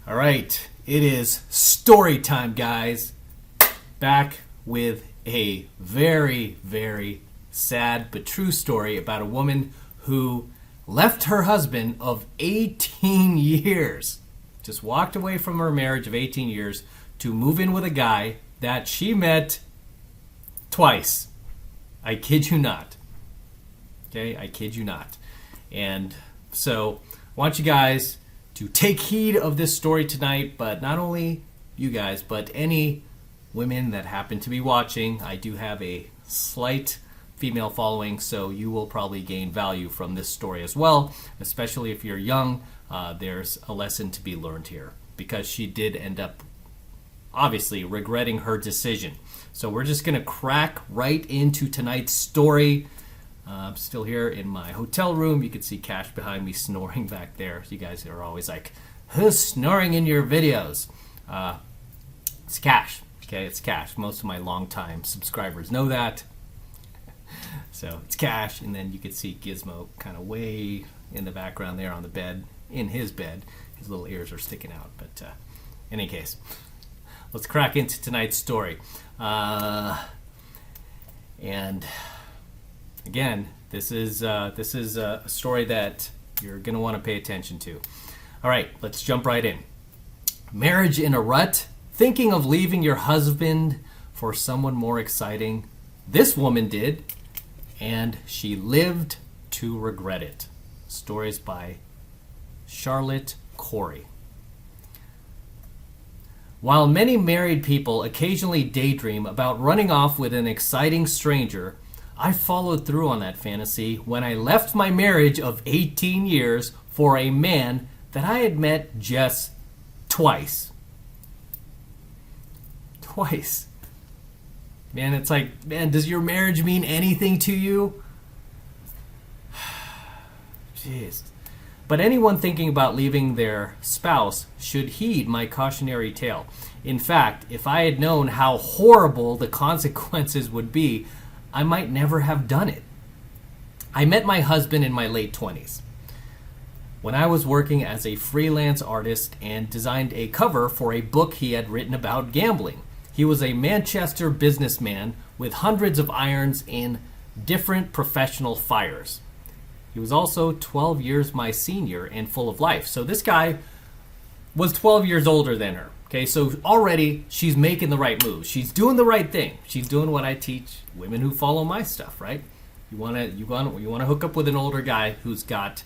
All right, it is story time, guys. Back with a very, very sad but true story about a woman who left her husband of 18 years. Just walked away from her marriage of 18 years to move in with a guy that she met twice. I kid you not. Okay, I kid you not. And so I want you guys to take heed of this story tonight, but not only you guys, but any women that happen to be watching. I do have a slight female following, so you will probably gain value from this story as well, especially if you're young. There's a lesson to be learned here, because she did end up obviously regretting her decision. So we're just going to crack right into tonight's story. I'm still here in my hotel room. You can see Cash behind me snoring back there. You guys are always like, who's snoring in your videos? It's Cash. Okay, it's Cash. Most of my longtime subscribers know that. So it's Cash, and then you can see Gizmo kind of way in the background there on the bed, in his bed. His little ears are sticking out. But in any case, let's crack into tonight's story. And again, this is a story that you're going to want to pay attention to. All right, let's jump right in. Marriage in a rut? Thinking of leaving your husband for someone more exciting? This woman did, and she lived to regret it. Stories by Charlotte Corey. While many married people occasionally daydream about running off with an exciting stranger, I followed through on that fantasy when I left my marriage of 18 years for a man that I had met just twice. Twice. Man, it's like, man, does your marriage mean anything to you? Jeez. But anyone thinking about leaving their spouse should heed my cautionary tale. In fact, if I had known how horrible the consequences would be, I might never have done it. I met my husband in my late 20s when I was working as a freelance artist and designed a cover for a book he had written about gambling. He was a Manchester businessman with hundreds of irons in different professional fires. He was also 12 years my senior and full of life. So this guy was 12 years older than her. Okay, so already she's making the right moves. She's doing the right thing. She's doing what I teach women who follow my stuff, right? You want to hook up with an older guy who's got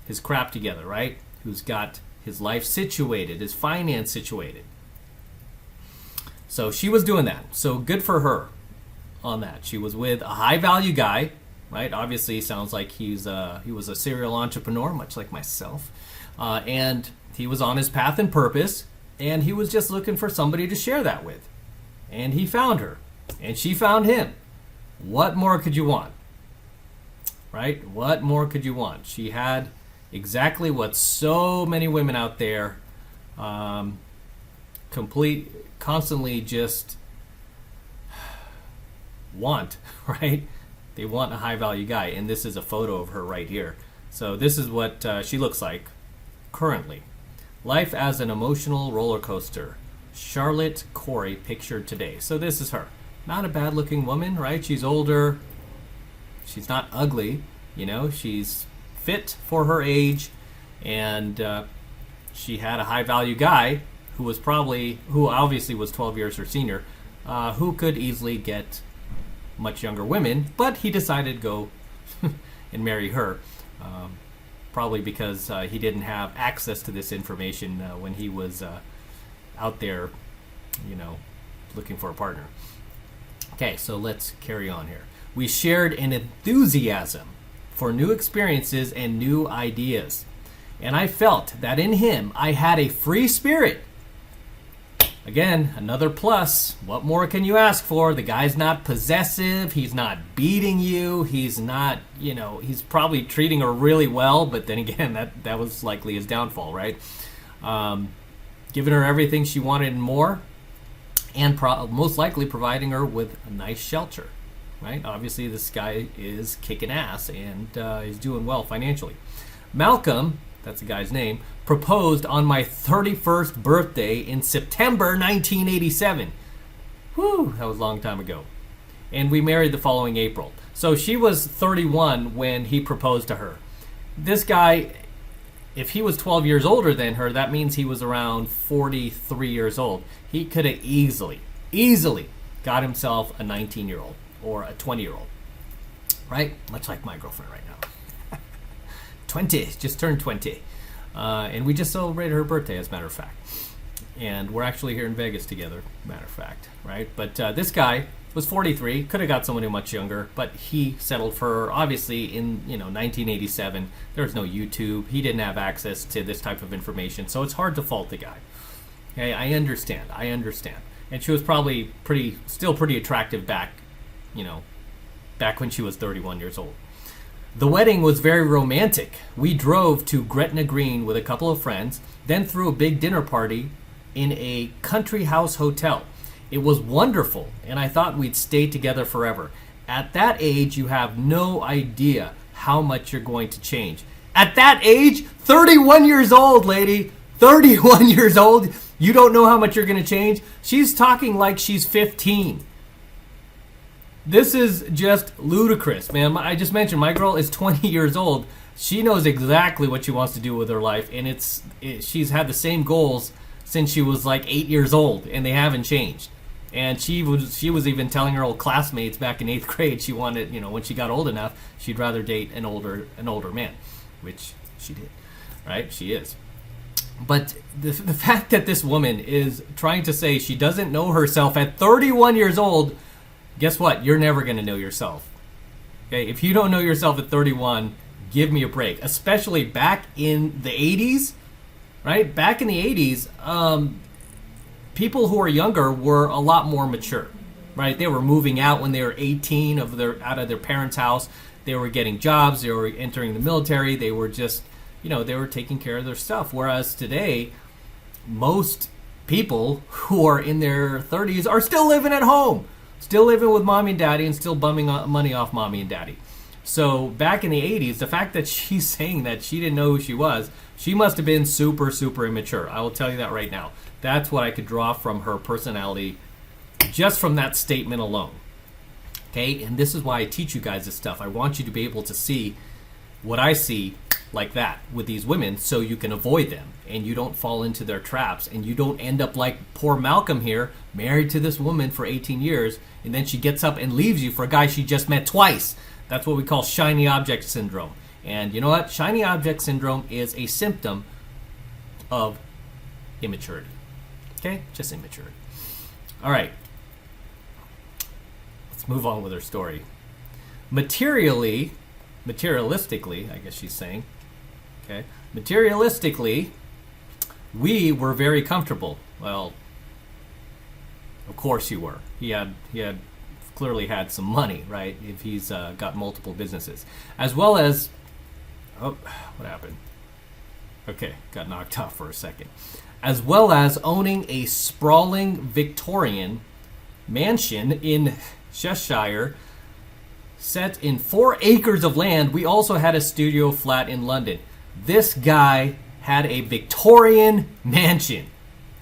his crap together, right? Who's got his life situated, his finance situated. So she was doing that. So good for her on that. She was with a high value guy, right? Obviously, sounds like he was a serial entrepreneur, much like myself, and he was on his path and purpose. And he was just looking for somebody to share that with. And he found her. And she found him. What more could you want? Right? What more could you want? She had exactly what so many women out there constantly just want, right? They want a high value guy. And this is a photo of her right here. So this is what she looks like currently. Life as an emotional roller coaster. Charlotte Corey pictured today. So this is her. Not a bad looking woman, right? She's older. She's not ugly. You know, she's fit for her age. And she had a high value guy who obviously was 12 years her senior, who could easily get much younger women. But he decided to go and marry her. Probably because he didn't have access to this information when he was out there, looking for a partner. Okay, so let's carry on here. We shared an enthusiasm for new experiences and new ideas. And I felt that in him I had a free spirit. Again, another plus. What more can you ask for? The guy's not possessive. He's not beating you. He's not, he's probably treating her really well. But then again, that was likely his downfall, right? Giving her everything she wanted and more. And most likely providing her with a nice shelter, right? Obviously, this guy is kicking ass and is doing well financially. Malcolm, that's the guy's name, proposed on my 31st birthday in September 1987. Whew, that was a long time ago. And we married the following April. So she was 31 when he proposed to her. This guy, if he was 12 years older than her, that means he was around 43 years old. He could have easily got himself a 19-year-old or a 20-year-old. Right? Much like my girlfriend right now. 20, just turned 20. And we just celebrated her birthday, as a matter of fact. And we're actually here in Vegas together, matter of fact. Right? But this guy was 43, could have got someone who much younger, but he settled for her. Obviously in 1987. There was no YouTube. He didn't have access to this type of information, so it's hard to fault the guy. Okay, I understand. And she was probably still pretty attractive back when she was 31 years old. The wedding was very romantic. We drove to Gretna Green with a couple of friends, then threw a big dinner party in a country house hotel. It was wonderful, and I thought we'd stay together forever. At that age, you have no idea how much you're going to change. At that age, 31 years old, lady. 31 years old. You don't know how much you're going to change? She's talking like she's 15. This is just ludicrous, man. I just mentioned my girl is 20 years old. She knows exactly what she wants to do with her life, and she's had the same goals since she was like 8 years old, and they haven't changed. And she was even telling her old classmates back in 8th grade she wanted, when she got old enough, she'd rather date an older man, which she did, right? She is. But the fact that this woman is trying to say she doesn't know herself at 31 years old, guess what? You're never going to know yourself. Okay, if you don't know yourself at 31, give me a break. Especially back in the 80s, right? Back in the 80s, people who are younger were a lot more mature, right? They were moving out when they were 18 out of their parents' house. They were getting jobs. They were entering the military. They were just, they were taking care of their stuff. Whereas today, most people who are in their 30s are still living at home, still living with mommy and daddy, and still bumming money off mommy and daddy. So back in the 80s, the fact that she's saying that she didn't know who she was, she must have been super, super immature. I will tell you that right now. That's what I could draw from her personality just from that statement alone. Okay, and this is why I teach you guys this stuff. I want you to be able to see what I see like that with these women so you can avoid them and you don't fall into their traps and you don't end up like poor Malcolm here, married to this woman for 18 years, and then she gets up and leaves you for a guy she just met twice. That's what we call shiny object syndrome. And you know what? Shiny object syndrome is a symptom of immaturity. Okay? Just immaturity. All right. Let's move on with her story. Materialistically, I guess she's saying, okay? Materialistically, we were very comfortable. Well, of course you were. He had clearly had some money, right? If he's got multiple businesses. As well as, oh, what happened? Okay, got knocked off for a second. As well as owning a sprawling Victorian mansion in Cheshire, set in 4 acres of land. We also had a studio flat in London. This guy had a Victorian mansion.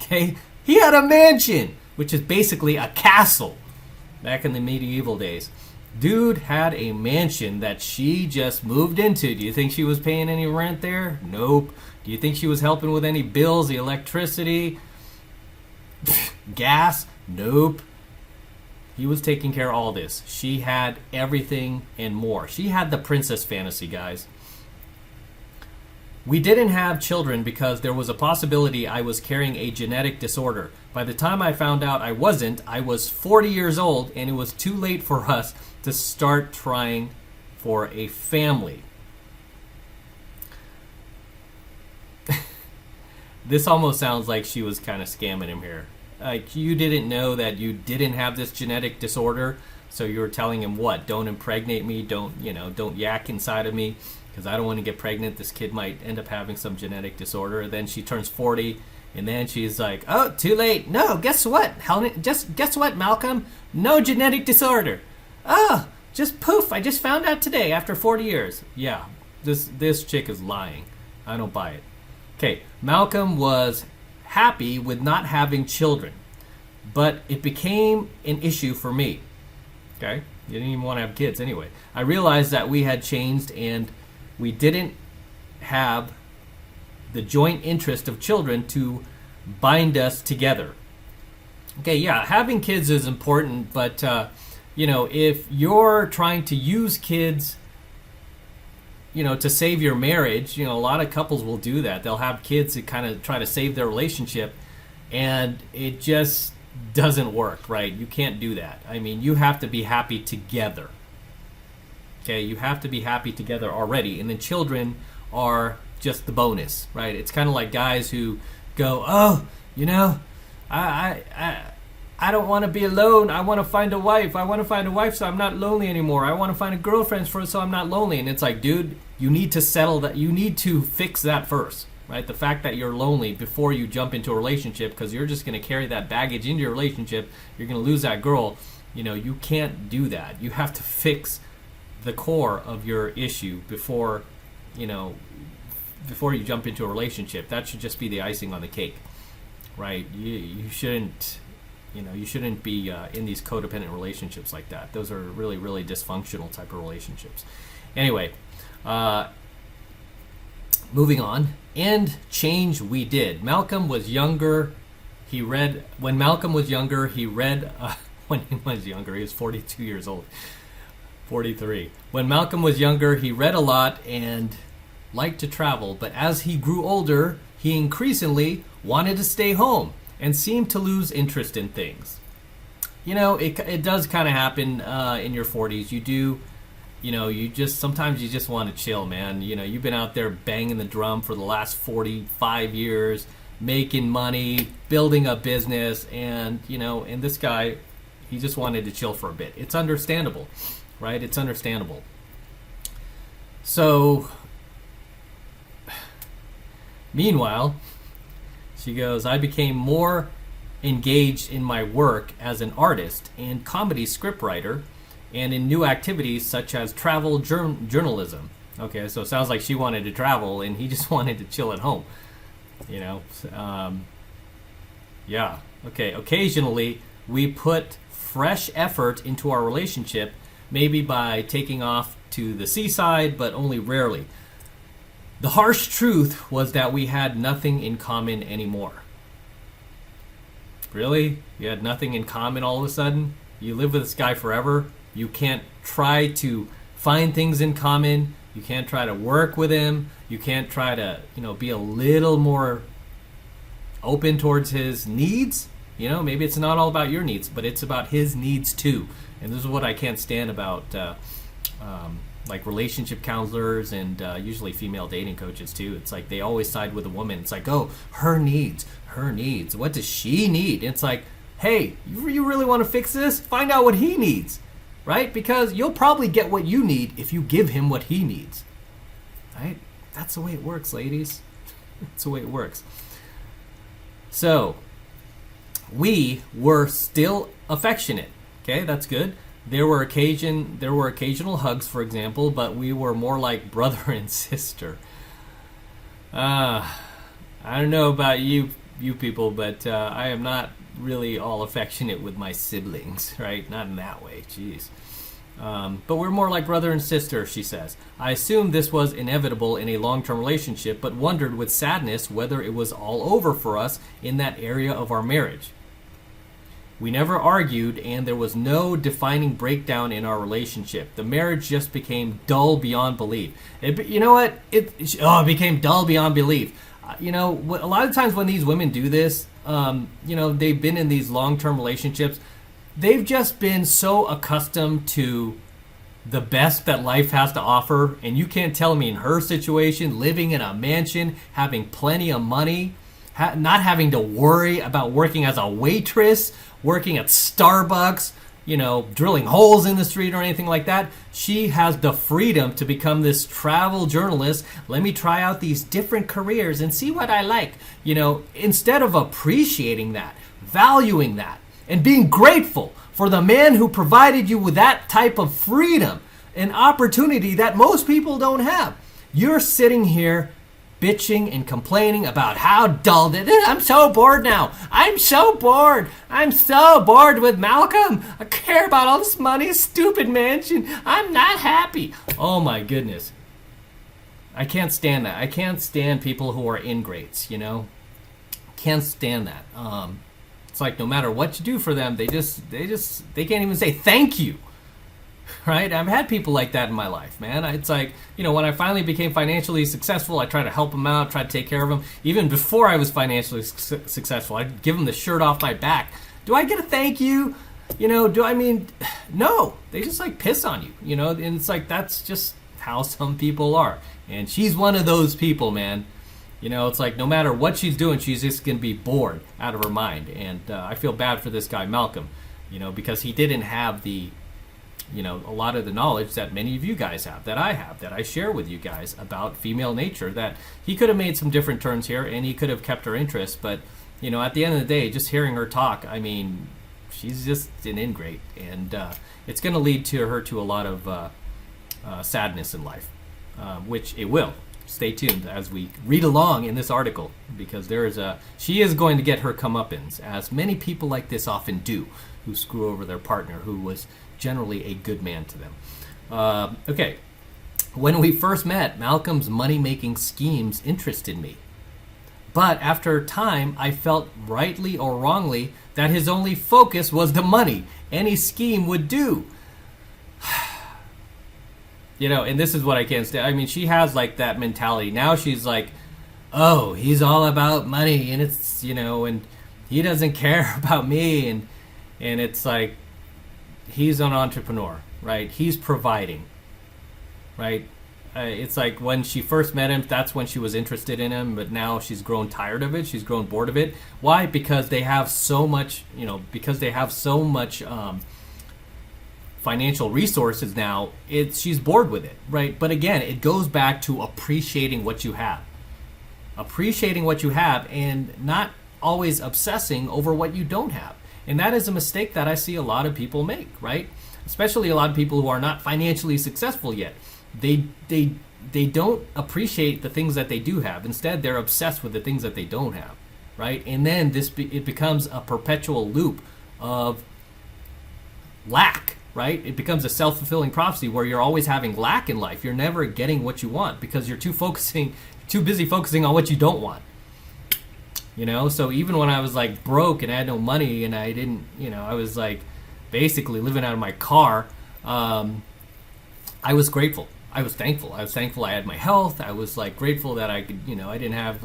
Okay? He had a mansion, which is basically a castle back in the medieval days. Dude had a mansion that she just moved into. Do you think she was paying any rent there? Nope. Do you think she was helping with any bills, the electricity, gas? Nope. He was taking care of all this. She had everything and more. She had the princess fantasy, guys. We didn't have children because there was a possibility I was carrying a genetic disorder. By the time I found out I wasn't, I was 40 years old, and it was too late for us to start trying for a family. This almost sounds like she was kind of scamming him here. Like, you didn't know that you didn't have this genetic disorder, so you were telling him what? Don't impregnate me, don't yak inside of me, because I don't want to get pregnant. This kid might end up having some genetic disorder. Then she turns 40, and then she's like, oh, too late. No, guess what? Guess what, Malcolm? No genetic disorder. Oh, just poof, I just found out today after 40 years. Yeah, this chick is lying. I don't buy it. Okay, Malcolm was happy with not having children, but it became an issue for me. Okay, you didn't even want to have kids anyway. I realized that we had changed and we didn't have the joint interest of children to bind us together. Okay, yeah, having kids is important, but if you're trying to use kids, to save your marriage, a lot of couples will do that. They'll have kids to kind of try to save their relationship, and it just doesn't work, right? You can't do that. I mean, you have to be happy together. Okay, you have to be happy together already, and then children are just the bonus, right? It's kind of like guys who go, oh, I don't want to be alone. I want to find a wife. I want to find a wife so I'm not lonely anymore. I want to find a girlfriend so I'm not lonely. And it's like, dude, you need to settle that. You need to fix that first, right? The fact that you're lonely before you jump into a relationship, because you're just going to carry that baggage into your relationship. You're going to lose that girl. You can't do that. You have to fix the core of your issue before you jump into a relationship. That should just be the icing on the cake, right? You shouldn't be in these codependent relationships like that. Those are really, really dysfunctional type of relationships. Anyway, moving on. And change we did. Malcolm was younger. When Malcolm was younger, he was 42 years old. 43. When Malcolm was younger, he read a lot and liked to travel. But as he grew older, he increasingly wanted to stay home and seemed to lose interest in things. It does kind of happen in your 40s. Sometimes you just want to chill, man. You've been out there banging the drum for the last 45 years, making money, building a business, and this guy, he just wanted to chill for a bit. It's understandable, right? It's understandable. So, meanwhile, she goes, I became more engaged in my work as an artist and comedy scriptwriter and in new activities such as travel journalism. Okay, so it sounds like she wanted to travel and he just wanted to chill at home. Yeah. Okay, occasionally we put fresh effort into our relationship, maybe by taking off to the seaside, but only rarely. The harsh truth was that we had nothing in common anymore. Really? You had nothing in common all of a sudden? You live with this guy forever? You can't try to find things in common? You can't try to work with him? You can't try to, be a little more open towards his needs? Maybe it's not all about your needs, but it's about his needs too. And this is what I can't stand about like relationship counselors and usually female dating coaches too. It's like they always side with a woman. It's like, oh, her needs. What does she need? It's like, hey, you really want to fix this? Find out what he needs, right? Because you'll probably get what you need if you give him what he needs, right? That's the way it works, ladies. That's the way it works. So, we were still affectionate. Okay, that's good. There were occasional hugs, for example, but we were more like brother and sister. I don't know about you people, but I am not really all affectionate with my siblings, right? Not in that way, jeez. But we're more like brother and sister, she says. I assumed this was inevitable in a long-term relationship, but wondered with sadness whether it was all over for us in that area of our marriage. We never argued, and there was no defining breakdown in our relationship. The marriage just became dull beyond belief. It became dull beyond belief. A lot of times when these women do this, they've been in these long-term relationships. They've just been so accustomed to the best that life has to offer, and you can't tell me in her situation, living in a mansion, having plenty of money, not having to worry about working as a waitress, working at Starbucks, drilling holes in the street or anything like that. She has the freedom to become this travel journalist. Let me try out these different careers and see what I like. Instead of appreciating that, valuing that, and being grateful for the man who provided you with that type of freedom and opportunity that most people don't have. You're sitting here bitching and complaining about how dull it is. I'm so bored now. I'm so bored. I'm so bored with Malcolm. I care about all this money, stupid mansion. I'm not happy. Oh my goodness. I can't stand that. I can't stand people who are ingrates, you know? Can't stand that. It's like no matter what you do for them, they can't even say thank you. Right? I've had people like that in my life, man. It's like, you know, when I finally became financially successful, I tried to help them out, tried to take care of them. Even before I was financially successful, I'd give them the shirt off my back. Do I get a thank you? You know, no. They just like piss on you, you know? And it's like, that's just how some people are. And she's one of those people, man. You know, it's like no matter what she's doing, she's just going to be bored out of her mind. And I feel bad for this guy, Malcolm, you know, because he didn't have the, you know, a lot of the knowledge that many of you guys have, that I share with you guys about female nature, that he could have made some different turns here and he could have kept her interest. But, you know, at the end of the day, just hearing her talk, I mean, she's just an ingrate. And it's going to lead to her to a lot of sadness in life, which it will. Stay tuned as we read along in this article, because she is going to get her comeuppance, as many people like this often do, who screw over their partner who was generally a good man to them. Okay. When we first met, Malcolm's money-making schemes interested me. But after time, I felt, rightly or wrongly, that his only focus was the money. Any scheme would do. You know, and this is what I can't stand. I mean, she has like that mentality. Now she's like, oh, he's all about money, and it's, you know, and he doesn't care about me, and it's like, he's an entrepreneur, right? He's providing, right? It's like when she first met him, that's when she was interested in him, but now she's grown tired of it. She's grown bored of it. Why? Because they have so much, you know, financial resources now. She's bored with it, right? But again, it goes back to appreciating what you have. Appreciating what you have and not always obsessing over what you don't have. And that is a mistake that I see a lot of people make, right? Especially a lot of people who are not financially successful yet. They don't appreciate the things that they do have. Instead, they're obsessed with the things that they don't have, right? And then it becomes a perpetual loop of lack, right? It becomes a self-fulfilling prophecy where you're always having lack in life. You're never getting what you want because you're too busy focusing on what you don't want. You know, so even when I was like broke and I had no money and I didn't, you know, I was like basically living out of my car, I was grateful. I was thankful. I was thankful I had my health. I was like grateful that I could, you know, I didn't have,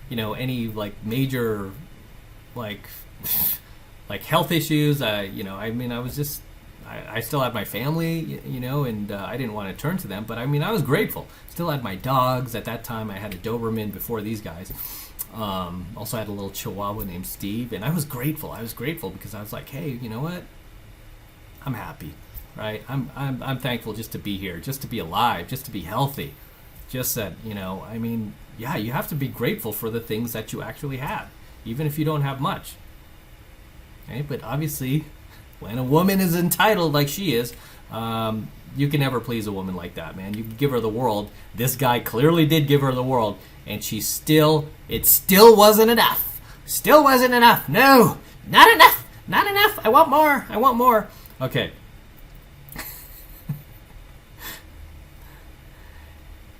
any like major like health issues. I still had my family, you know, and I didn't want to turn to them. But I mean, I was grateful. Still had my dogs. At that time, I had a Doberman before these guys. Also had a little Chihuahua named Steve, and I was grateful. I was grateful because I was like, hey, you know what? I'm happy, right? I'm thankful just to be here, just to be alive, just to be healthy. Just that, you know, I mean, yeah, you have to be grateful for the things that you actually have, even if you don't have much. Okay, but obviously, when a woman is entitled like she is, you can never please a woman like that, man. You can give her the world. This guy clearly did give her the world, and it still wasn't enough. Still wasn't enough. No, not enough. Not enough. I want more. I want more. Okay.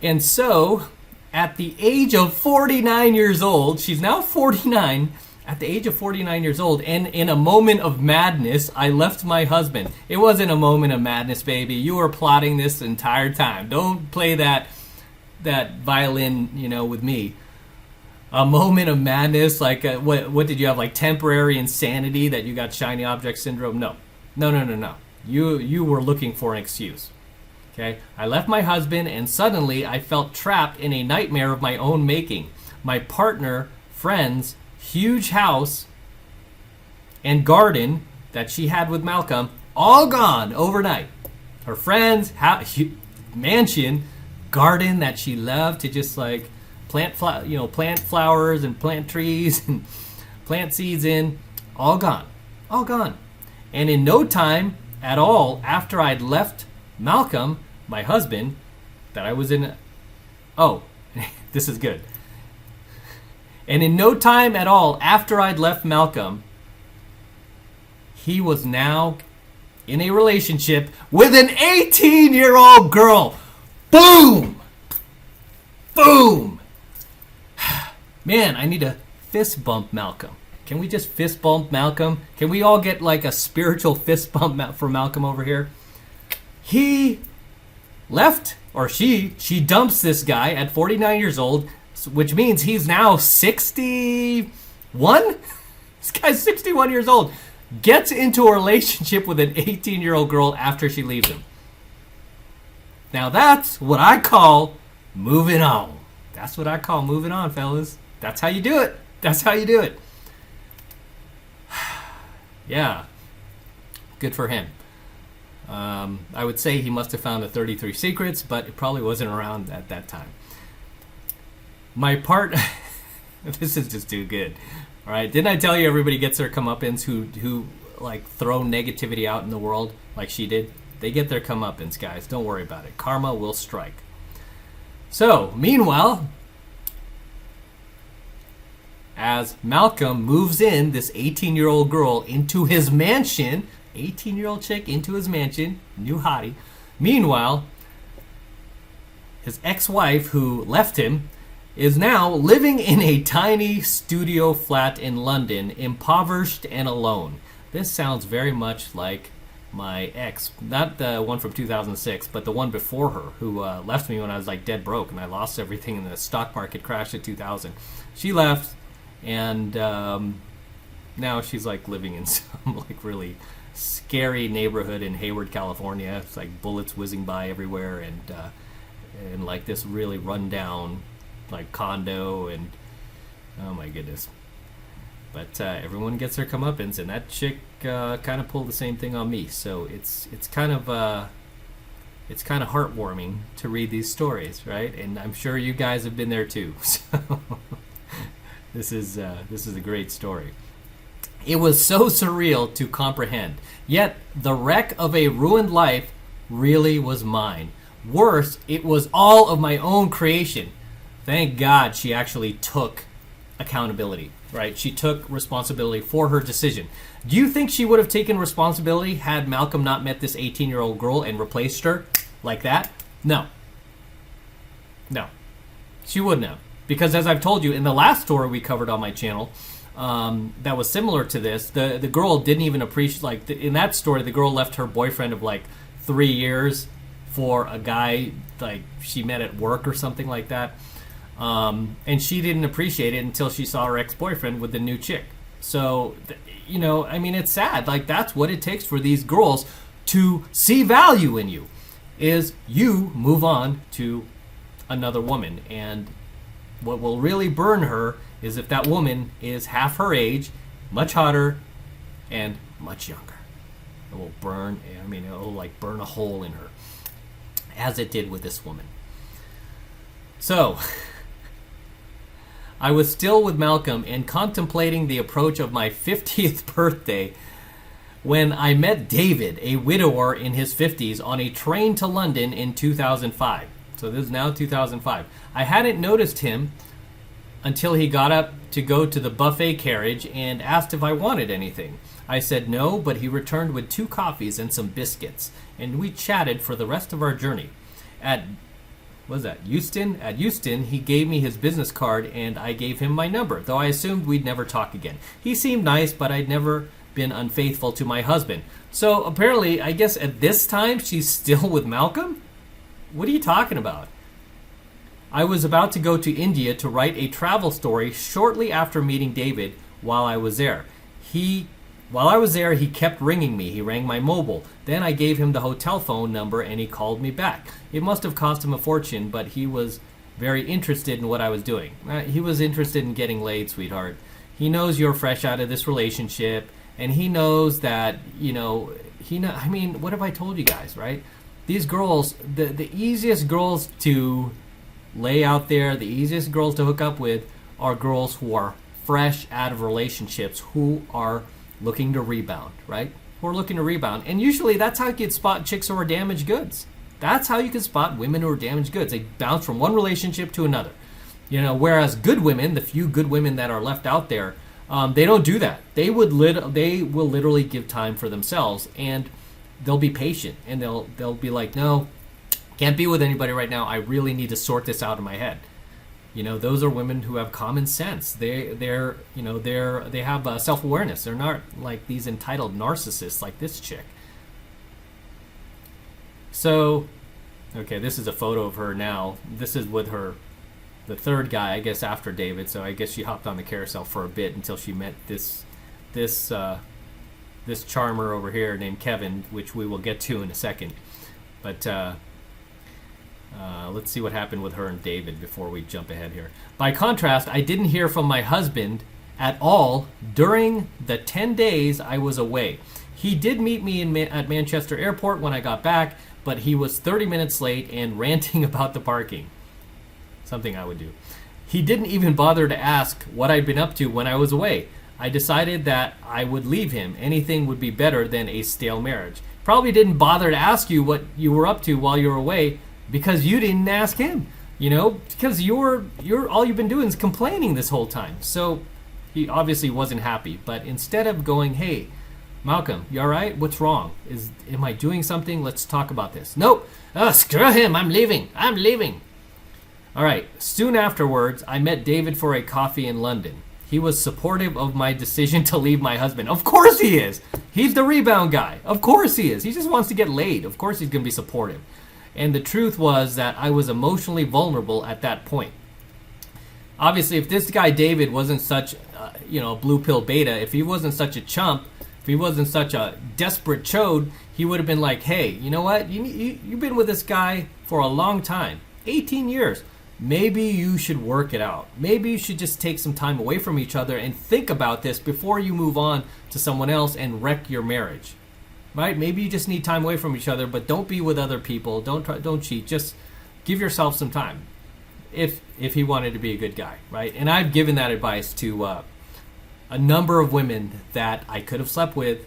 And so, at the age of 49 years old, she's now 49. At the age of 49 years old, and in a moment of madness, I left my husband. It wasn't a moment of madness, baby. You were plotting this entire time. Don't play that violin, you know, with me. A moment of madness, like what did you have, like temporary insanity that you got shiny object syndrome? No. You were looking for an excuse. Okay? I left my husband, and suddenly I felt trapped in a nightmare of my own making. My partner, friends, huge house and garden that she had with Malcolm, all gone overnight. Her friends, mansion, garden that she loved to just like plant flowers and plant trees and plant seeds in, all gone. And in no time at all, after I'd left Malcolm, my husband, that I was in. Oh, This is good. And in no time at all after I'd left Malcolm, he was now in a relationship with an 18-year-old girl. Boom! Boom! Man, I need to fist bump Malcolm. Can we just fist bump Malcolm? Can we all get like a spiritual fist bump for Malcolm over here? He left, or she dumps this guy at 49 years old, which means he's now 61? This guy's 61 years old. Gets into a relationship with an 18-year-old girl after she leaves him. Now that's what I call moving on. That's what I call moving on, fellas. That's how you do it. That's how you do it. Yeah. Good for him. I would say he must have found the 33 Secrets, but it probably wasn't around at that time. My part... This is just too good. All right, didn't I tell you everybody gets their comeuppance who like throw negativity out in the world like she did? They get their comeuppance, guys. Don't worry about it. Karma will strike. So, meanwhile, as Malcolm moves in this 18-year-old girl into his mansion, 18-year-old chick into his mansion, new hottie. Meanwhile, his ex-wife who left him is now living in a tiny studio flat in London, impoverished and alone. This sounds very much like my ex, not the one from 2006, but the one before her, who left me when I was like dead broke and I lost everything in the stock market crash of 2000. She left, and now she's like living in some like really scary neighborhood in Hayward, California. It's like bullets whizzing by everywhere, and like this really rundown like condo, and oh my goodness. But everyone gets their comeuppance, and that chick kind of pulled the same thing on me. So it's kind of heartwarming to read these stories, right? And I'm sure you guys have been there too. So this is a great story. It was so surreal to comprehend. Yet the wreck of a ruined life really was mine. Worse, it was all of my own creation. Thank God she actually took accountability, right? She took responsibility for her decision. Do you think she would have taken responsibility had Malcolm not met this 18-year-old girl and replaced her like that? No. No. She wouldn't have. Because as I've told you, in the last story we covered on my channel, that was similar to this, the girl didn't even appreciate, like, in that story, the girl left her boyfriend of, like, 3 years for a guy, like, she met at work or something like that. And she didn't appreciate it until she saw her ex-boyfriend with the new chick. So, you know, I mean, it's sad. Like, that's what it takes for these girls to see value in you, is you move on to another woman. And what will really burn her is if that woman is half her age, much hotter, and much younger. It will burn, I mean, it will like burn a hole in her, as it did with this woman. So, I was still with Malcolm and contemplating the approach of my 50th birthday when I met David, a widower in his 50s, on a train to London in 2005. So this is now 2005. I hadn't noticed him until he got up to go to the buffet carriage and asked if I wanted anything. I said no, but he returned with 2 coffees and some biscuits, and we chatted for the rest of our journey. At Euston, he gave me his business card, and I gave him my number, though I assumed we'd never talk again. He seemed nice, but I'd never been unfaithful to my husband. So apparently, I guess at this time, she's still with Malcolm? What are you talking about? I was about to go to India to write a travel story shortly after meeting David while I was there. He kept ringing me. He rang my mobile. Then I gave him the hotel phone number and he called me back. It must have cost him a fortune, but he was very interested in what I was doing. He was interested in getting laid, sweetheart. He knows you're fresh out of this relationship, and he knows that, I mean, what have I told you guys, right? These girls, the easiest girls to lay out there, the easiest girls to hook up with are girls who are fresh out of relationships, who are looking to rebound, right? Who are looking to rebound. And usually that's how you can spot chicks who are damaged goods. That's how you can spot women who are damaged goods. They bounce from one relationship to another. Whereas good women, the few good women that are left out there, they don't do that. They will literally give time for themselves, and they'll be patient, and they'll be like, no, can't be with anybody right now. I really need to sort this out in my head. Those are women who have common sense. They have self-awareness. They're not like these entitled narcissists like this chick. So, okay, this is a photo of her now. This is with the third guy, I guess, after David. So I guess she hopped on the carousel for a bit until she met this charmer over here named Kevin, which we will get to in a second. But let's see what happened with her and David before we jump ahead here. By contrast, I didn't hear from my husband at all during the 10 days I was away. He did meet me at Manchester Airport when I got back, but he was 30 minutes late and ranting about the parking. Something I would do. He didn't even bother to ask what I'd been up to when I was away. I decided that I would leave him. Anything would be better than a stale marriage. Probably didn't bother to ask you what you were up to while you were away because you didn't ask him. Because you're all you've been doing is complaining this whole time. So he obviously wasn't happy. But instead of going, hey, Malcolm, you all right? What's wrong? Am I doing something? Let's talk about this. Nope. Screw him. I'm leaving. All right. Soon afterwards, I met David for a coffee in London. He was supportive of my decision to leave my husband. Of course he is. He's the rebound guy. Of course he is. He just wants to get laid. Of course he's going to be supportive. And the truth was that I was emotionally vulnerable at that point. Obviously, if this guy David wasn't such, blue pill beta, if he wasn't such a chump, if he wasn't such a desperate chode, he would have been like, hey, you know what? You've been with this guy for a long time, 18 years. Maybe you should work it out. Maybe you should just take some time away from each other and think about this before you move on to someone else and wreck your marriage. Right? Maybe you just need time away from each other, but don't be with other people. Don't cheat. Just give yourself some time. If he wanted to be a good guy, right? And I've given that advice to a number of women that I could have slept with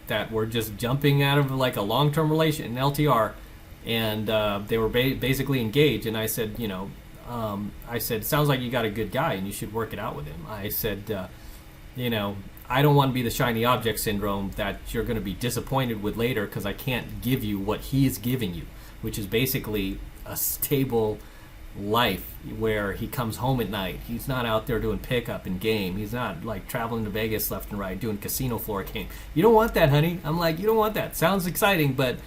that were just jumping out of like a long-term relation, an LTR, and they were basically engaged. And I said, sounds like you got a good guy and you should work it out with him. I said, I don't want to be the shiny object syndrome that you're going to be disappointed with later because I can't give you what he's giving you, which is basically a stable life where he comes home at night. He's not out there doing pickup and game. He's not like traveling to Vegas left and right doing casino floor game. You don't want that, honey. I'm like, you don't want that. Sounds exciting, but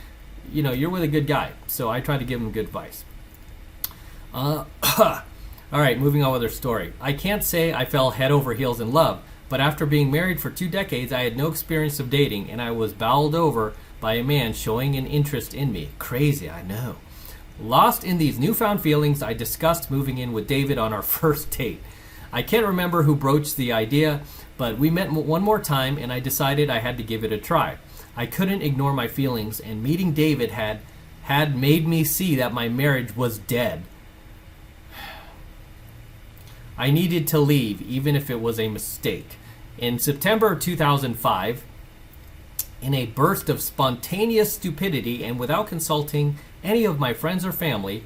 you're with a good guy. So I try to give him good advice. All right, moving on with her story. I can't say I fell head over heels in love, but after being married for 2 decades, I had no experience of dating, and I was bowled over by a man showing an interest in me. Crazy, I know. Lost in these newfound feelings, I discussed moving in with David on our first date. I can't remember who broached the idea, but we met one more time, and I decided I had to give it a try. I couldn't ignore my feelings, and meeting David had made me see that my marriage was dead. I needed to leave, even if it was a mistake. In September 2005, in a burst of spontaneous stupidity and without consulting any of my friends or family,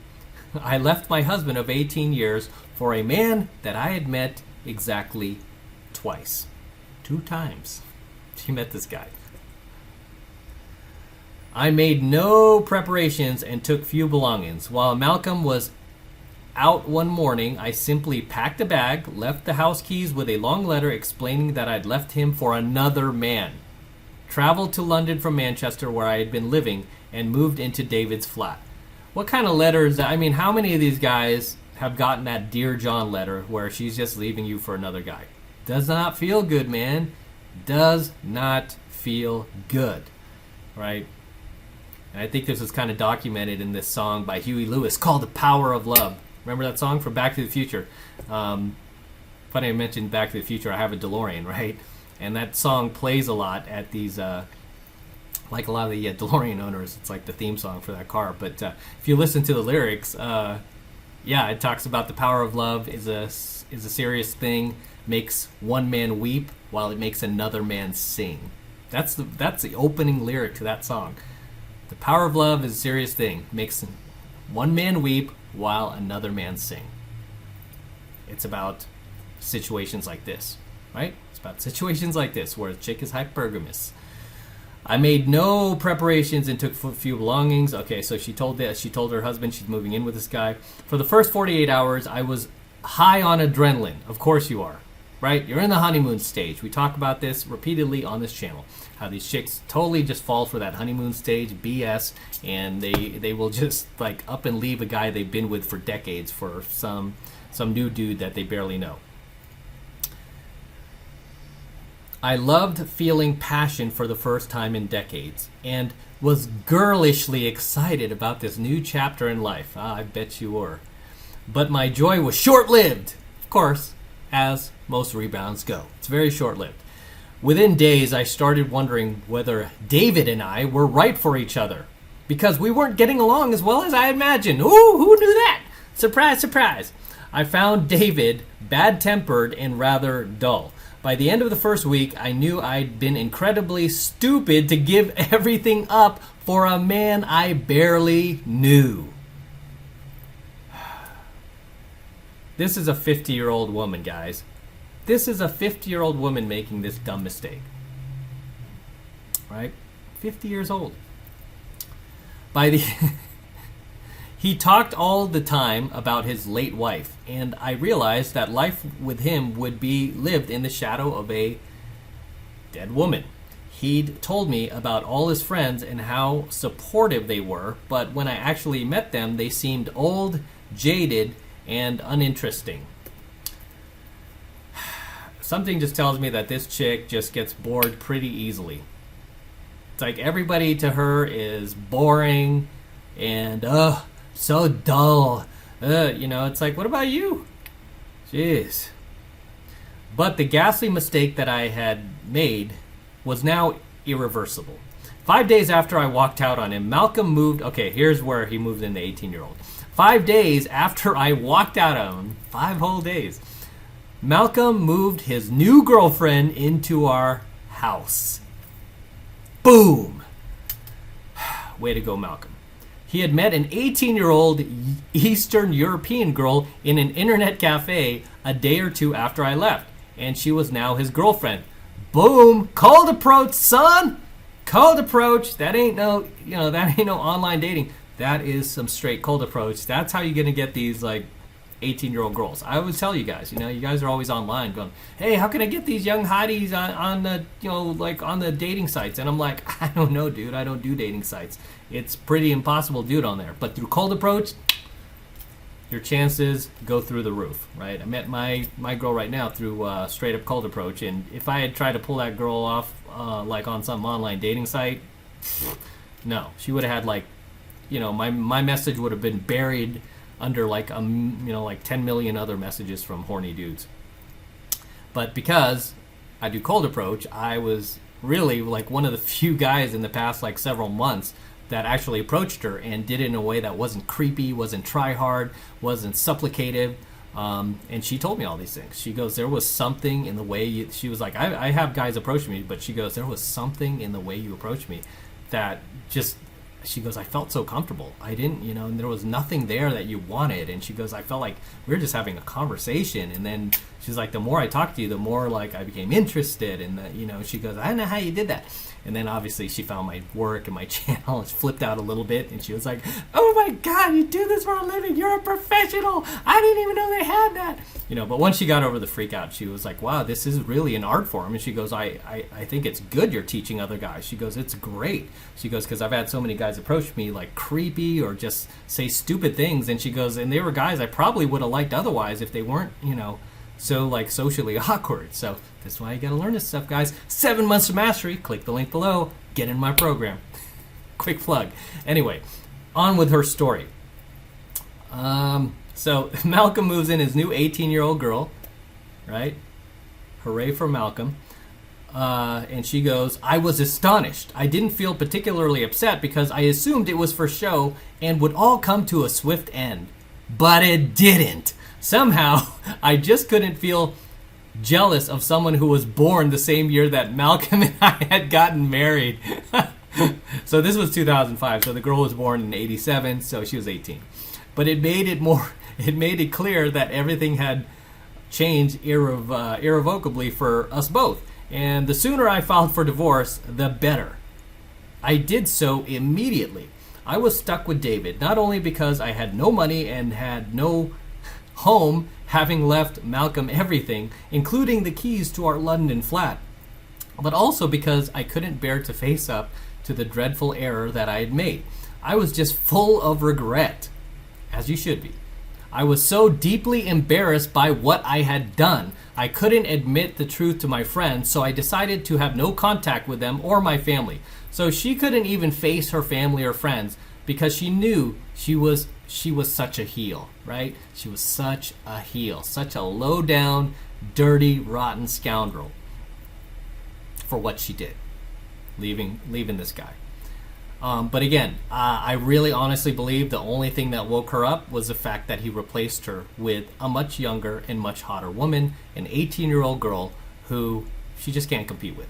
I left my husband of 18 years for a man that I had met exactly twice. 2 times. She met this guy. I made no preparations and took few belongings. While Malcolm was out one morning, I simply packed a bag, left the house keys with a long letter explaining that I'd left him for another man, traveled to London from Manchester where I had been living, and moved into David's flat. What kind of letters? I mean, how many of these guys have gotten that Dear John letter where she's just leaving you for another guy? Does not feel good, man. Does not feel good, right? And I think this is kind of documented in this song by Huey Lewis called The Power of Love. Remember that song from Back to the Future? Funny I mentioned Back to the Future. I have a DeLorean, right? And that song plays a lot at these, like a lot of the DeLorean owners. It's like the theme song for that car. But if you listen to the lyrics, it talks about the power of love is a serious thing, makes one man weep while it makes another man sing. That's the opening lyric to that song. The power of love is a serious thing, makes one man weep while another man sing. It's about situations like this, right? It's about situations like this where a chick is hypergamous. I made no preparations and took few belongings. Okay, so she told her husband she's moving in with this guy. For the first 48 hours, I was high on adrenaline. Of course you are, right? You're in the honeymoon stage. We talk about this repeatedly on this channel. How these chicks totally just fall for that honeymoon stage BS, and they will just like up and leave a guy they've been with for decades for some new dude that they barely know. I loved feeling passion for the first time in decades and was girlishly excited about this new chapter in life. I bet you were. But my joy was short-lived, of course, as most rebounds go. It's very short-lived. Within days, I started wondering whether David and I were right for each other because we weren't getting along as well as I imagined. Ooh, who knew that? Surprise, surprise. I found David bad-tempered and rather dull. By the end of the first week, I knew I'd been incredibly stupid to give everything up for a man I barely knew. This is a 50-year-old woman, guys. This is a 50-year-old woman making this dumb mistake. Right? 50 years old. He talked all the time about his late wife, and I realized that life with him would be lived in the shadow of a dead woman. He'd told me about all his friends and how supportive they were, but when I actually met them, they seemed old, jaded, and uninteresting. Something just tells me that this chick just gets bored pretty easily. It's like everybody to her is boring and so dull. It's like, what about you? Jeez. But the ghastly mistake that I had made was now irreversible. 5 days after I walked out on him, Malcolm moved. Okay, here's where he moved in the 18-year-old. 5 days after I walked out on him, 5 whole days, Malcolm moved his new girlfriend into our house. Boom. Way to go, Malcolm. He had met an 18-year-old Eastern European girl in an internet cafe a day or two after I left, and she was now his girlfriend. Boom! Cold approach, son. Cold approach. That ain't no online dating. That is some straight cold approach. That's how you're gonna get these like 18-year-old girls. I always tell you guys, you guys are always online going, hey, how can I get these young hotties on the, on the dating sites? And I'm like, I don't know, dude. I don't do dating sites. It's pretty impossible to do it on there. But through cold approach, your chances go through the roof, right? I met my girl right now through straight up cold approach, and if I had tried to pull that girl off like on some online dating site, no, she would have had my message would have been buried under like 10 million other messages from horny dudes. But because I do cold approach, I was really like one of the few guys in the past like several months that actually approached her and did it in a way that wasn't creepy, wasn't try hard, wasn't supplicative. And she told me all these things. She goes, there was something in the way she was like, I have guys approach me, but she goes, there was something in the way you approached me that just, she goes, I felt so comfortable. I didn't, and there was nothing there that you wanted. And she goes, I felt like we were just having a conversation. And then she's like, the more I talked to you, the more like I became interested. And she goes, I don't know how you did that. And then obviously she found my work and my channel and flipped out a little bit. And she was like, oh my God, you do this for a living. You're a professional. I didn't even know they had that. But once she got over the freak out, she was like, wow, this is really an art form. And she goes, I think it's good you're teaching other guys. She goes, it's great. She goes, because I've had so many guys approach me like creepy or just say stupid things. And she goes, and they were guys I probably would have liked otherwise if they weren't, so like socially awkward. So that's why you got to learn this stuff, guys. 7 months to mastery. Click the link below. Get in my program. Quick plug. Anyway, on with her story. So Malcolm moves in his new 18-year-old girl, right? Hooray for Malcolm. And she goes, I was astonished. I didn't feel particularly upset because I assumed it was for show and would all come to a swift end. But it didn't. Somehow, I just couldn't feel jealous of someone who was born the same year that Malcolm and I had gotten married. So this was 2005. So the girl was born in 87, so she was 18. But it made it clear that everything had change irrevocably for us both. And the sooner I filed for divorce, the better. I did so immediately. I was stuck with David, not only because I had no money and had no home, having left Malcolm everything, including the keys to our London flat, but also because I couldn't bear to face up to the dreadful error that I had made. I was just full of regret, as you should be. I was so deeply embarrassed by what I had done. I couldn't admit the truth to my friends, so I decided to have no contact with them or my family. So she couldn't even face her family or friends because she knew she was such a heel, right? She was such a heel, such a low-down, dirty, rotten scoundrel for what she did, leaving this guy. But again, I really honestly believe the only thing that woke her up was the fact that he replaced her with a much younger and much hotter woman, an 18-year-old girl who she just can't compete with,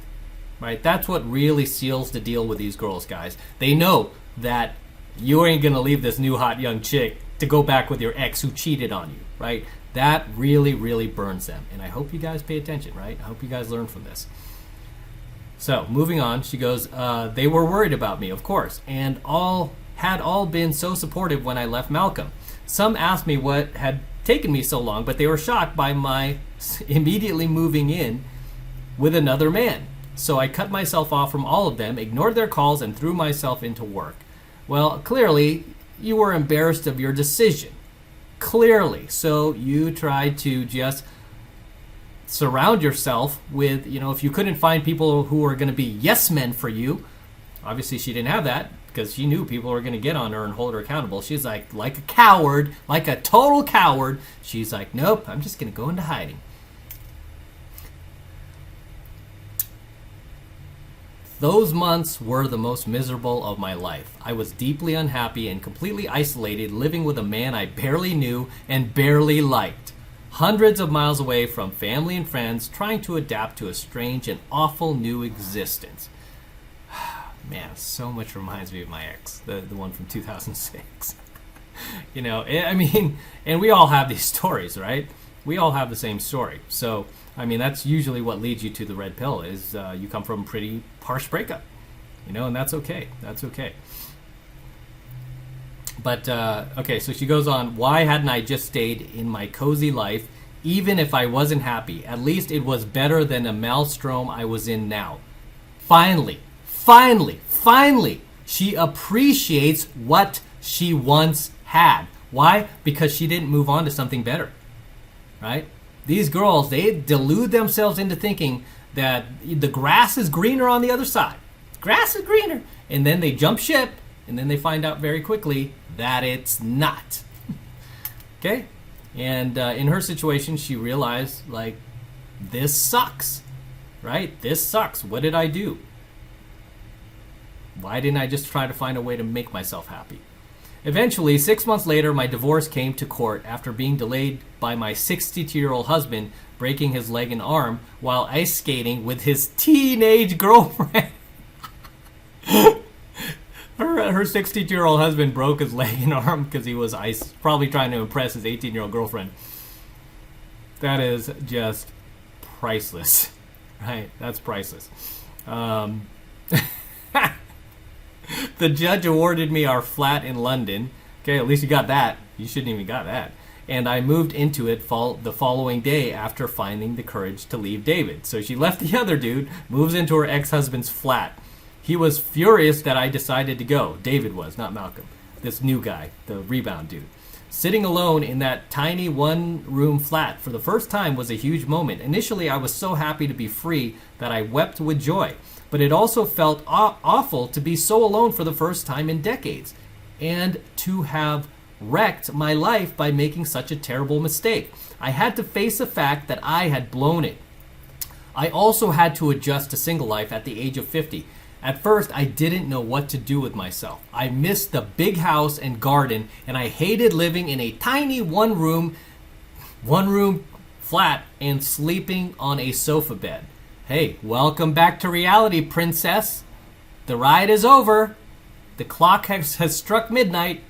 right? That's what really seals the deal with these girls, guys. They know that you ain't going to leave this new hot young chick to go back with your ex who cheated on you, right? That really, really burns them. And I hope you guys pay attention, right? I hope you guys learn from this. So, moving on, she goes, they were worried about me, of course, and had all been so supportive when I left Malcolm. Some asked me what had taken me so long, but they were shocked by my immediately moving in with another man. So I cut myself off from all of them, ignored their calls, and threw myself into work. Well, clearly, you were embarrassed of your decision. Clearly. So you tried to just surround yourself with, if you couldn't find people who were going to be yes men for you, obviously she didn't have that because she knew people were going to get on her and hold her accountable. She's like a coward, like a total coward. She's like, nope, I'm just going to go into hiding. Those months were the most miserable of my life. I was deeply unhappy and completely isolated, living with a man I barely knew and barely liked. Hundreds of miles away from family and friends, trying to adapt to a strange and awful new existence. Man, so much reminds me of my ex, the one from 2006. And we all have these stories, right? We all have the same story. So, that's usually what leads you to the red pill is you come from a pretty harsh breakup, and that's okay. That's okay. But, okay, so she goes on, why hadn't I just stayed in my cozy life, even if I wasn't happy? At least it was better than a maelstrom I was in now. Finally, she appreciates what she once had. Why? Because she didn't move on to something better, right? These girls, they delude themselves into thinking that the grass is greener on the other side. Grass is greener. And then they jump ship, and then they find out very quickly that it's not. Okay? And in her situation, she realized, this sucks, right? This sucks. What did I do? Why didn't I just try to find a way to make myself happy? Eventually, 6 months later, my divorce came to court after being delayed by my 62-year-old husband breaking his leg and arm while ice skating with his teenage girlfriend. Her 62-year-old husband broke his leg and arm because he was probably trying to impress his 18-year-old girlfriend. That is just priceless, right? That's priceless. The judge awarded me our flat in London. Okay, at least you got that. You shouldn't even got that. And I moved into it the following day after finding the courage to leave David. So she left the other dude, moves into her ex-husband's flat. He was furious that I decided to go. David was, not Malcolm. This new guy, the rebound dude. Sitting alone in that tiny one-room flat for the first time was a huge moment. Initially, I was so happy to be free that I wept with joy. But it also felt awful to be so alone for the first time in decades. And to have wrecked my life by making such a terrible mistake. I had to face the fact that I had blown it. I also had to adjust to single life at the age of 50. At first, I didn't know what to do with myself. I missed the big house and garden, and I hated living in a tiny one-room flat and sleeping on a sofa bed. Hey, welcome back to reality, princess. The ride is over. The clock has struck midnight.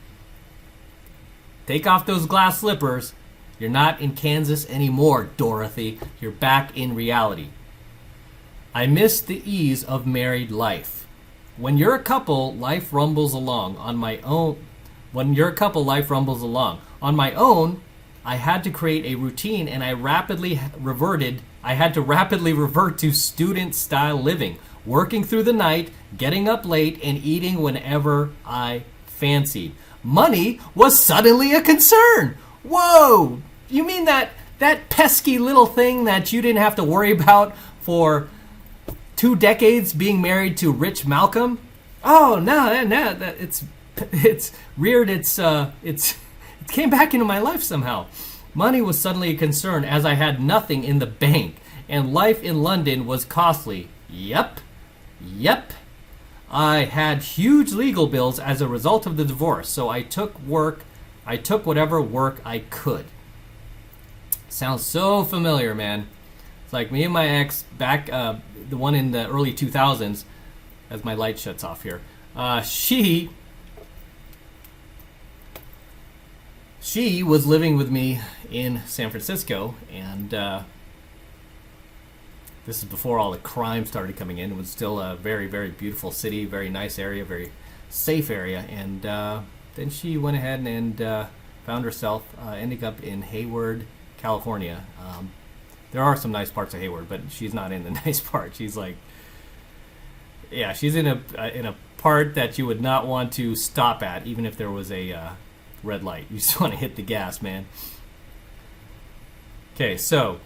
Take off those glass slippers You're not in Kansas anymore, Dorothy. You're back in reality. I miss the ease of married life. When you're a couple, life rumbles along. On my own, I had to create a routine, and I had to rapidly revert to student-style living, working through the night, getting up late, and eating whenever I fancied. Money was suddenly a concern. Whoa! You mean that pesky little thing that you didn't have to worry about for 2 decades being married to Rich Malcolm? Oh no, it's reared it came back into my life somehow. Money was suddenly a concern as I had nothing in the bank, and life in London was costly. Yep. I had huge legal bills as a result of the divorce, so I took whatever work I could. Sounds so familiar, man. It's like me and my ex back, the one in the early 2000s, as my light shuts off here. She was living with me in San Francisco, and this is before all the crime started coming in. It was still a very, very beautiful city, very nice area, very safe area. And then she went ahead and found herself ending up in Hayward, California. There are some nice parts of Hayward, but she's not in the nice part. She's like, yeah, she's in a part that you would not want to stop at, even if there was a red light. You just want to hit the gas, man. Okay, so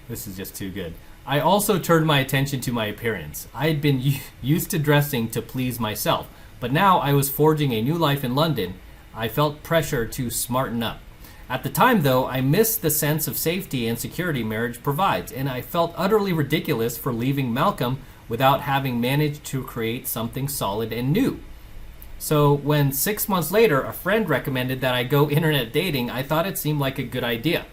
this is just too good. I also turned my attention to my appearance. I had been used to dressing to please myself, but now I was forging a new life in London. I felt pressure to smarten up. At the time, though, I missed the sense of safety and security marriage provides, and I felt utterly ridiculous for leaving Malcolm without having managed to create something solid and new. So when 6 months later a friend recommended that I go internet dating, I thought it seemed like a good idea.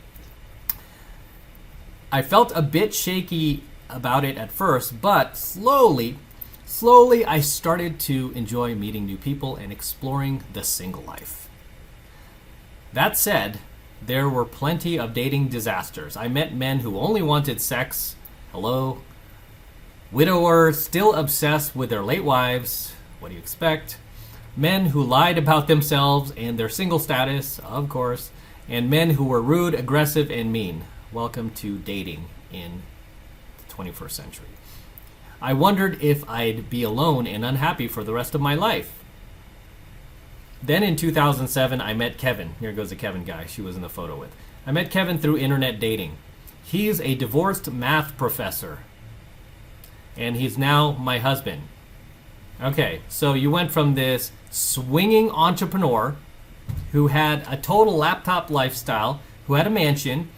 I felt a bit shaky about it at first, but slowly I started to enjoy meeting new people and exploring the single life. That said, there were plenty of dating disasters. I met men who only wanted sex. Hello. Widowers still obsessed with their late wives. What do you expect? Men who lied about themselves and their single status, of course, and men who were rude, aggressive, and mean. Welcome to dating in the 21st century. I wondered if I'd be alone and unhappy for the rest of my life. Then in 2007, I met Kevin. Here goes the Kevin guy she was in the photo with. I met Kevin through internet dating. He's a divorced math professor, and he's now my husband. Okay, so you went from this swinging entrepreneur who had a total laptop lifestyle, who had a mansion,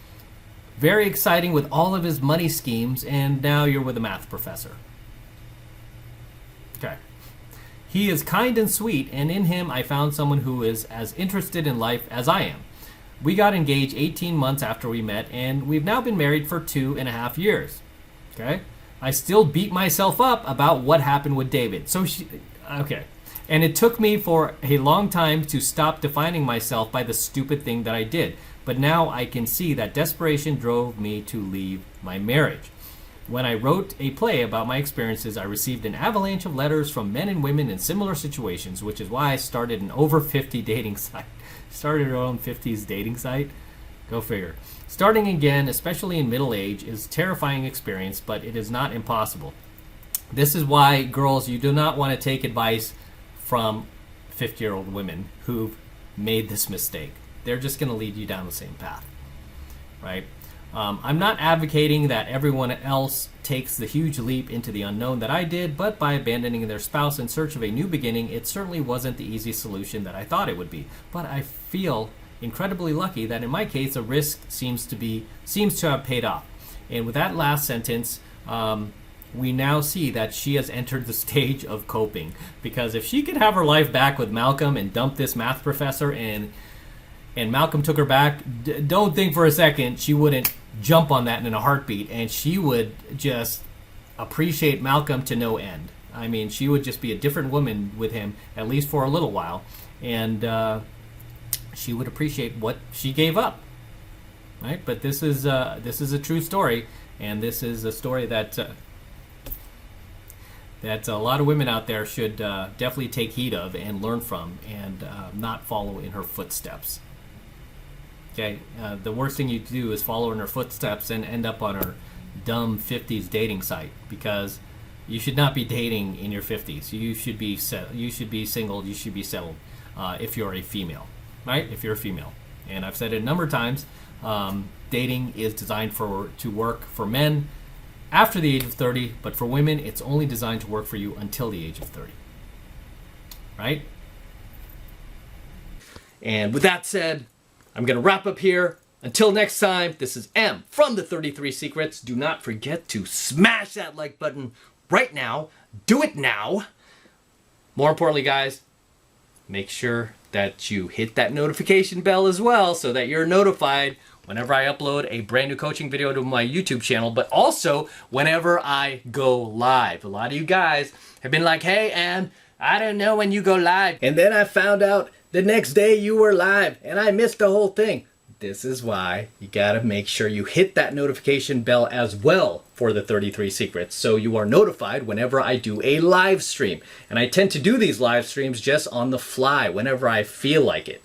very exciting with all of his money schemes, and now you're with a math professor. Okay. He is kind and sweet, and in him I found someone who is as interested in life as I am. We got engaged 18 months after we met, and we've now been married for 2.5 years. Okay? I still beat myself up about what happened with David. Okay. And it took me for a long time to stop defining myself by the stupid thing that I did. But now I can see that desperation drove me to leave my marriage. When I wrote a play about my experiences, I received an avalanche of letters from men and women in similar situations, which is why I started an over 50 dating site. Started our own 50s dating site? Go figure. Starting again, especially in middle age, is a terrifying experience, but it is not impossible. This is why, girls, you do not want to take advice from 50-year-old women who've made this mistake. They're just going to lead you down the same path, right? I'm not advocating that everyone else takes the huge leap into the unknown that I did, but by abandoning their spouse in search of a new beginning, it certainly wasn't the easy solution that I thought it would be. But I feel incredibly lucky that in my case, the risk seems to have paid off. And with that last sentence, we now see that she has entered the stage of coping. Because if she could have her life back with Malcolm and dump this math professor and Malcolm took her back, don't think for a second she wouldn't jump on that in a heartbeat, and she would just appreciate Malcolm to no end. I mean, she would just be a different woman with him, at least for a little while. And she would appreciate what she gave up, right? But this is a true story, and this is a story that that a lot of women out there should definitely take heed of and learn from, and not follow in her footsteps. Okay, the worst thing you do is follow in her footsteps and end up on her dumb 50s dating site, because you should not be dating in your 50s. You should be you should be single. You should be settled if you're a female, right? If you're a female, and I've said it a number of times. Dating is designed to work for men after the age of 30, but for women, it's only designed to work for you until the age of 30, right? And with that said, I'm going to wrap up here. Until next time, this is M from the 33 Secrets. Do not forget to smash that like button right now. Do it now. More importantly, guys, make sure that you hit that notification bell as well so that you're notified whenever I upload a brand new coaching video to my YouTube channel, but also whenever I go live. A lot of you guys have been like, hey, Em, I don't know when you go live. And then I found out the next day you were live and I missed the whole thing. This is why you gotta make sure you hit that notification bell as well for the 33 Secrets, so you are notified whenever I do a live stream. And I tend to do these live streams just on the fly, whenever I feel like it.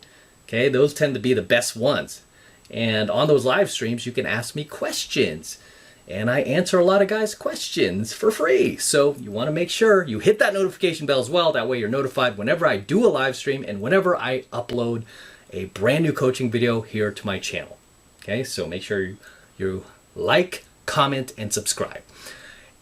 Okay, those tend to be the best ones. And on those live streams, you can ask me questions. And I answer a lot of guys' questions for free. So you wanna make sure you hit that notification bell as well. That way you're notified whenever I do a live stream and whenever I upload a brand new coaching video here to my channel. Okay, so make sure you like, comment, and subscribe.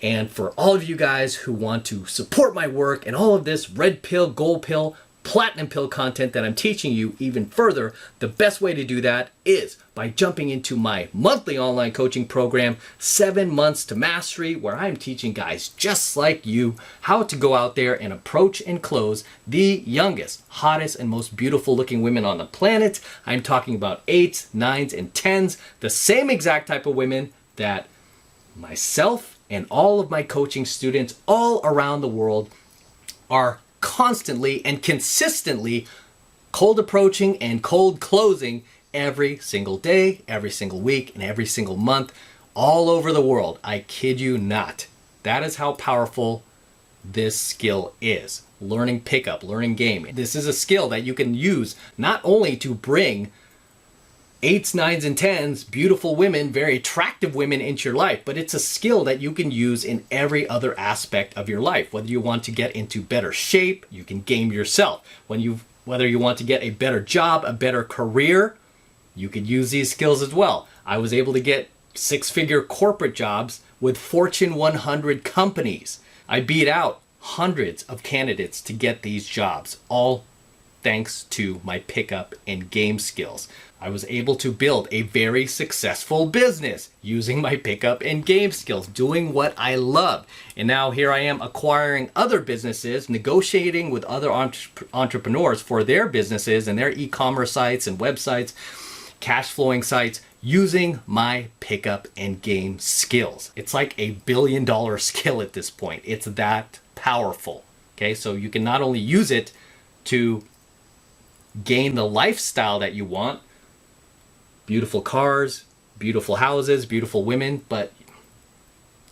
And for all of you guys who want to support my work and all of this red pill, gold pill, platinum pill content that I'm teaching you even further, the best way to do that is by jumping into my monthly online coaching program, 7 Months to Mastery, where I'm teaching guys just like you how to go out there and approach and close the youngest, hottest, and most beautiful looking women on the planet. I'm talking about 8s, 9s, and 10s, the same exact type of women that myself and all of my coaching students all around the world are constantly and consistently cold approaching and cold closing every single day, every single week, and every single month all over the world. I kid you not. That is how powerful this skill is. Learning pickup, learning game. This is a skill that you can use not only to bring 8s, 9s, and 10s, beautiful women, very attractive women into your life, but it's a skill that you can use in every other aspect of your life. Whether you want to get into better shape, you can game yourself. Whether you want to get a better job, a better career, you could use these skills as well. I was able to get 6-figure corporate jobs with Fortune 100 companies. I beat out hundreds of candidates to get these jobs, all thanks to my pickup and game skills. I was able to build a very successful business using my pickup and game skills, doing what I love. And now here I am acquiring other businesses, negotiating with other entrepreneurs for their businesses and their e-commerce sites and websites, cash flowing sites, using my pickup and game skills. It's like a billion-dollar skill at this point. It's that powerful. Okay, so you can not only use it to gain the lifestyle that you want, beautiful cars, beautiful houses, beautiful women, but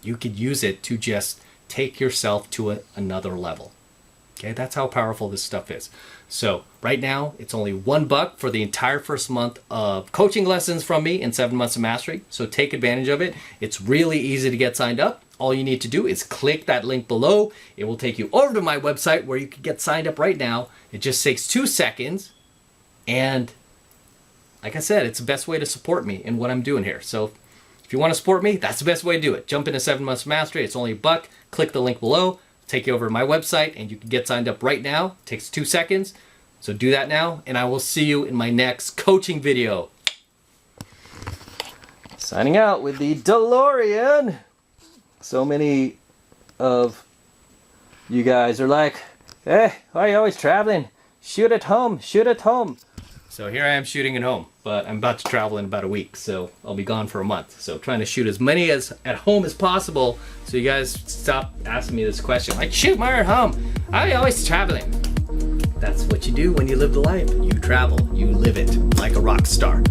you could use it to just take yourself to another level. Okay, that's how powerful this stuff is. So right now, it's only $1 for the entire first month of coaching lessons from me in 7 Months of Mastery. So take advantage of it. It's really easy to get signed up. All you need to do is click that link below. It will take you over to my website where you can get signed up right now. It just takes 2 seconds. And like I said, it's the best way to support me in what I'm doing here. So if you want to support me, that's the best way to do it. Jump into 7 Months of Mastery. It's only $1. Click the link below. Take you over to my website and you can get signed up right now. It takes 2 seconds. So do that now and I will see you in my next coaching video. Signing out with the DeLorean. So many of you guys are like, hey, why are you always traveling? Shoot at home, shoot at home. So here I am shooting at home, but I'm about to travel in about a week, so I'll be gone for a month. So trying to shoot as many as at home as possible, so you guys stop asking me this question. Like, shoot more at home. Why are you always traveling? That's what you do when you live the life. You travel, you live it like a rock star.